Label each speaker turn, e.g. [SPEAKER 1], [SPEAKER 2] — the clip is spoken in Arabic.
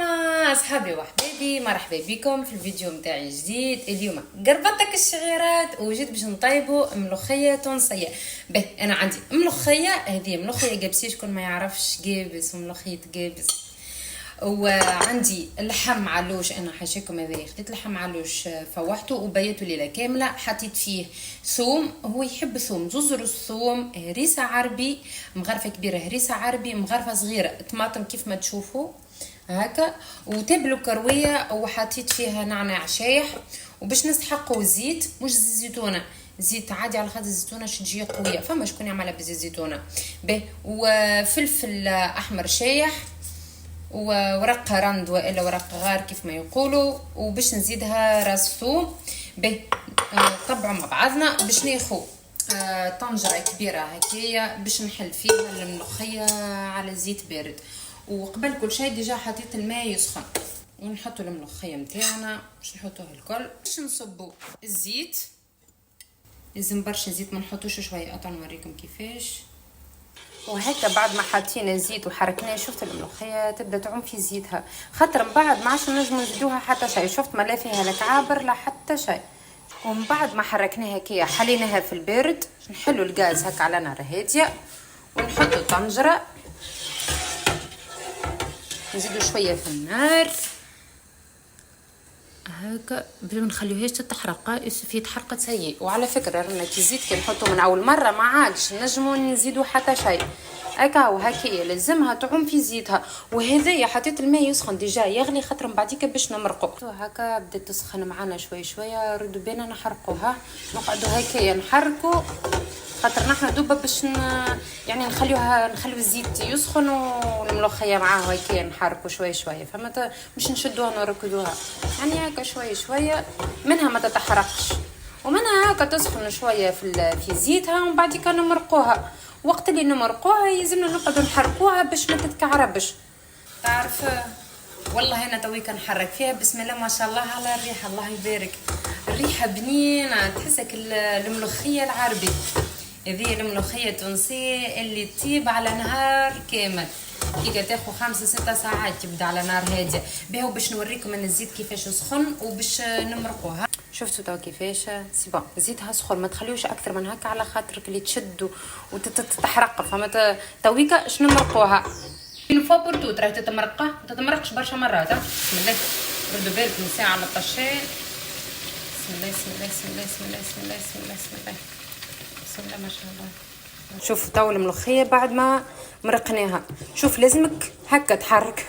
[SPEAKER 1] السلامة أصحابي وحبايبي، مرحبا بكم في الفيديو متاعي الجديد. اليوم قربتك الشعيرات وجيت باش نطيبوا ملوخية تونسية. به أنا عندي ملوخية، هذه ملوخية قابسية، شكون ما يعرفش قابس وملوخية قابس. وعندي اللحم علوش، انا حاشيكم هذا، خديت لحم علوش فوحته وبيته ليله كامله، حطيت فيه ثوم، هو يحب ثوم، زوز ثوم، هريسه عربي مغرفه كبيره، هريسه عربي مغرفه صغيره، طماطم كيف ما تشوفوا هكا، وتبلوا كرويه، وحطيت فيها نعناع شايح، وباش نسحقوا زيت، مش زيتونه، زيت عادي على خاطر الزيتونه تجي قويه، فما شكون يعملها بزيت زيتونه به، وفلفل احمر شايح، وورق رند والا ورق غار كيف ما يقولوا، وباش نزيدها راس ثوم. به طبعوا مع بعضنا باش ناخذ طنجره كبيره هكايا باش نحل فيها الملوخيه على زيت بارد. وقبل كل شيء ديجا حطيت الماء يسخن، ونحطوا الملوخيه نتاعنا باش نحطوها الكل، باش نصبوا الزيت، لازم برشا زيت، ما نحطوش شويه، اطلع نوريكم كيفاش. وهكا بعد ما حطينا الزيت وحركناه، شفت الملوخيه تبدا تعوم في زيتها، خاطر من بعد ما عادش نجمو نزيدوها حتى شيء، شفت ما لا فيها لا كعابر لا حتى شيء. ومن بعد ما حركناها كيا حليناها في البارد، نحلو الغاز هكا على نار هاديه، ونحطو طنجره، نزيدو شويه في النار هكا بلا ما نخليوهاش تتحرق، يسفي تحرقت سيء. وعلى فكره رانا كي الزيت كي نحطو من اول مره ما عادش نجمو نزيدو حتى شيء، هكا وهكايا لازمها تعوم في زيتها. وهذايا حطيت الماء يسخن ديجا يغلي، خاطر من بعديك باش نمرقو هكا، بدات تسخن معنا شوي شويه، ردوا بينا نحرقوها، نقعدوا هكايا نحركوا، خاطر نحنا دوبا باش يعني نخلو الزيت يسخن والملوخيه معاه هكايا نحركوا شوي شويه، فما مش نشدوها نركدوها، يعني هكا شوي شويه، منها ما تتحرقش ومنها هكا تسخن شويه في زيتها، ومن بعد كان نمرقوها. وقت اللي نمرقوها يلزمنا نقعدوا نحركوها باش ما تتكعربش. تعرف والله انا تويك نحرك فيها، بسم الله ما شاء الله على الريحه، الله يبارك، الريحه بنينه، تحسك الملوخيه العربي، هذه الملوخيه التونسيه اللي تطيب على نهار كامل، كي تاخذ 5-6 ساعات تبدا على نار هاديه. بهو باش نوريكم ان الزيت كيفاش سخن وباش نمرقوها. شفتوا تو كيفاش سي بون، زيتها سخن، ما تخليوش اكثر من هكا على خاطرك اللي تشد وتتحرق، فما تويكا اش نمرقوها من فوق برتوت، راهي تتمرق، ما تتمرقش برشا مرات. بسم الله، ردوا بالكم ساعه على الطشين، بسم الله بسم الله بسم الله بسم الله بسم الله بسم الله بسم الله بسم الله ما شاء الله. شوف تو الملوخيه بعد ما مرقناها، شوف لازمك هكا تحرك